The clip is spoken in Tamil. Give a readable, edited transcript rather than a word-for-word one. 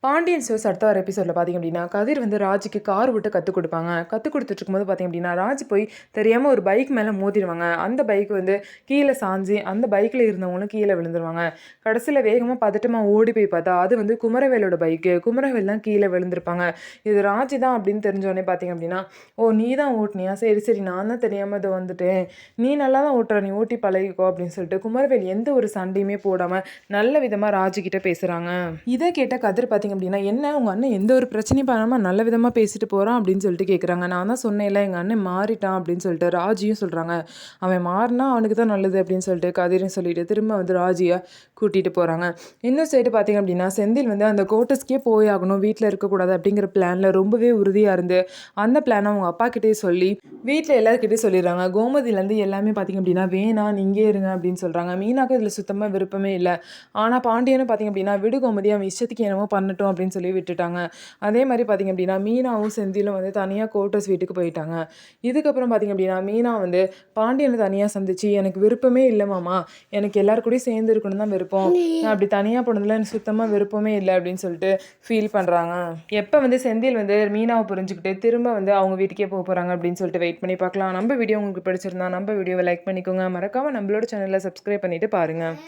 பாண்டியன் ஸ்டோர்ஸ் அடுத்த வர எபிசோடில் பார்த்திங்க அப்படின்னா கதிர் வந்து ராஜுக்கு கார் விட்டு கற்றுக் கொடுப்பாங்க. கற்றுக் கொடுத்துட்டு இருக்கும்போது பார்த்திங்க அப்படின்னா ராஜ் போய் தெரியாமல் ஒரு பைக் மேலே மோதிடுவாங்க. அந்த பைக் வந்து கீழே சாஞ்சி அந்த பைக்கில் இருந்தவங்களும் கீழே விழுந்துருவாங்க. கடைசியில் வேகமாக பதட்டமாக ஓடி போய் பார்த்தா அது வந்து குமரவேலோட பைக்கு. குமரவேல் தான் கீழே விழுந்திருப்பாங்க. இது ராஜ் தான் அப்படின்னு தெரிஞ்சோடனே பார்த்திங்க அப்படின்னா, ஓ நீ தான் ஓட்டினியா, சரி சரி நான் தான் தெரியாமல் இதை வந்துட்டேன், நீ நல்லா தான் ஓட்டுற, நீ ஓட்டி பழகிக்கோ அப்படின்னு சொல்லிட்டு குமரவேல் எந்த ஒரு சண்டையுமே போடாமல் நல்ல விதமாக ராஜுக்கிட்ட பேசுகிறாங்க. இதை கேட்ட கதிர் பார்த்திங்க அப்படின்னா, என்ன உங்கள் அண்ணன் எந்த ஒரு பிரச்சனையும் பண்ணாமல் நல்ல விதமாக பேசிட்டு போகிறான் அப்படின்னு சொல்லிட்டு கேட்குறாங்க. நான் தான் சொன்னேன்ல எங்கள் அண்ணன் மாறிட்டான் அப்படின்னு சொல்லிட்டு ராஜியும் சொல்கிறாங்க. அவன் மாறினா அவனுக்கு தான் நல்லது அப்படின்னு சொல்லிட்டு கதிரையும் சொல்லிட்டு திரும்ப வந்து ராஜியை கூட்டிகிட்டு போகிறாங்க. இன்னும் சைடு பார்த்திங்க அப்படின்னா செந்தில் வந்து அந்த கோட்டஸ்க்கே போய் ஆகணும், வீட்டில் இருக்கக்கூடாது அப்படிங்கிற பிளானில் ரொம்பவே உறுதியாக இருந்து அந்த பிளானை அவங்க அப்பா கிட்டே சொல்லி வீட்டில் எல்லாருக்கிட்டே சொல்லிடுறாங்க. கோமதியிலேருந்து எல்லாமே பார்த்திங்க அப்படின்னா வேணாம் நீங்கே இருங்க அப்படின்னு சொல்கிறாங்க. மீனாக்கு இதில் சுத்தமாக விருப்பமே இல்லை. ஆனால் பாண்டியனும் பார்த்திங்க அப்படின்னா விடு கோமதி, அவன் இஷ்டத்துக்கு என்னமோ பண்ணட்டும் அப்படின்னு சொல்லி விட்டுட்டாங்க. அதே மாதிரி பார்த்திங்க அப்படின்னா மீனாவும் செந்திலும் வந்து தனியாக கோட்டர்ஸ் வீட்டுக்கு போயிட்டாங்க. இதுக்கப்புறம் பார்த்திங்க அப்படின்னா மீனா வந்து பாண்டியனை தனியாக சந்திச்சு எனக்கு விருப்பமே இல்லை மாமா, எனக்கு எல்லாரு கூடயும் சேர்ந்து இருக்கணும் தான் விருப்பம், நான் அப்படி தனியாக போனதில் எனக்கு சுத்தமாக விருப்பமே இல்லை அப்படின்னு சொல்லிட்டு ஃபீல் பண்ணுறாங்க. எப்போ வந்து செந்தில் வந்து மீனாவை புரிஞ்சுக்கிட்டு திரும்ப வந்து அவங்க வீட்டுக்கே போக போகிறாங்க அப்படின்னு சொல்லிட்டு வெயிட் பண்ணி பார்க்கலாம். நம்ம வீடியோ உங்களுக்கு பிடிச்சிருந்தா நம்ம வீடியோவை லைக் பண்ணிக்கோங்க. மறக்காமல் நம்மளோட சேனலை சப்ஸ்கிரைப் பண்ணிவிட்டு பாருங்கள்.